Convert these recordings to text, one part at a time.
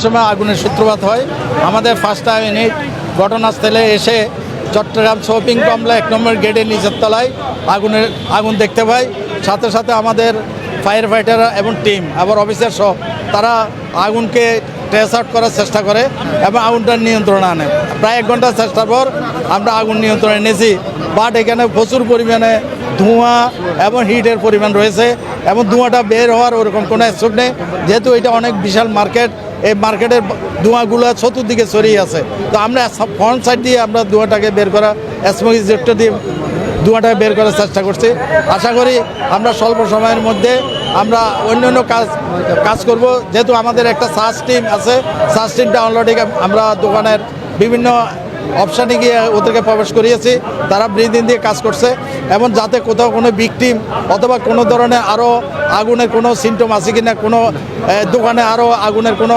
সময় আগুনের সূত্রপাত হয়। আমাদের ফার্স্ট ইউনিট ঘটনাস্থলে এসে চট্টগ্রাম শপিং কমপ্লেক্স 1 নম্বর গেটের নিচের তলায় আগুন দেখতে পাই। সাথে সাথে আমাদের ফায়ার ফাইটার এবং টিম আবার অফিসার সহ তারা আগুনকে ট্রেস আউট করার চেষ্টা করে এবং আগুনটা নিয়ন্ত্রণে আনে। প্রায় 1 ঘন্টা চেষ্টার পর আমরা আগুন নিয়ন্ত্রণে এনেছি। বাট এখানে প্রচুর পরিমাণে ধোঁয়া এবং হিটের পরিমাণ রয়েছে এবং ধোঁয়াটা বের হওয়ার ওরকম কোনো স্কোপ নেই, যেহেতু এটা অনেক বিশাল মার্কেট। এই মার্কেটের ধোঁয়াগুলো চতুর্দিকে ছড়িয়ে আছে। তো আমরা ফ্রন্ট সাইড দিয়ে আমরা ধোঁয়াটাকে বের করা স্মোক ইজেক্টর দিয়ে ধোঁয়াটাকে বের করার চেষ্টা করছি। আশা করি আমরা স্বল্প সময়ের মধ্যে আমরা অন্য কাজ করব। যেহেতু আমাদের একটা সার্চ টিম আছে, সার্চ টিমটা অলরেডি আমরা দোকানের বিভিন্ন অপশানে গিয়ে ওদেরকে প্রবেশ করিয়েছি। তারা ব্রিদিং দিয়ে কাজ করছে এবং যাতে কোথাও কোনো ভিকটিম অথবা কোনো ধরনের আরও আগুনের কোনো সিমটম আছে কি না, কোনো দোকানে আরও আগুনের কোনো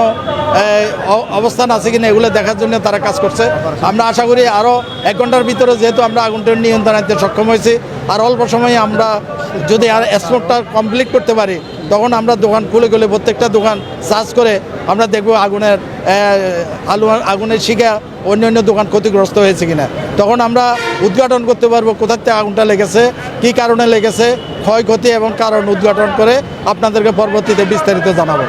অবস্থান আছে কিনা এগুলো দেখার জন্য তারা কাজ করছে। আমরা আশা করি আরও 1 ঘন্টার ভিতরে যেহেতু আমরা আগুনটা নিয়ন্ত্রণ আনতে সক্ষম হয়েছি, আর অল্প সময়ে আমরা যদি আর স্মোকটা কমপ্লিট করতে পারি তখন আমরা দোকান খুলে প্রত্যেকটা দোকান সার্চ করে আমরা দেখব আগুনের শিখা অন্য দোকান ক্ষতিগ্রস্ত হয়েছে কিনা। তখন আমরা উদ্ঘাটন করতে পারবো কোথার থেকে আগুনটা লেগেছে, কী কারণে লেগেছে, ক্ষয়ক্ষতি এবং কারণ উদ্ঘাটন করে আপনাদেরকে পরবর্তীতে বিস্তারিত জানাবো।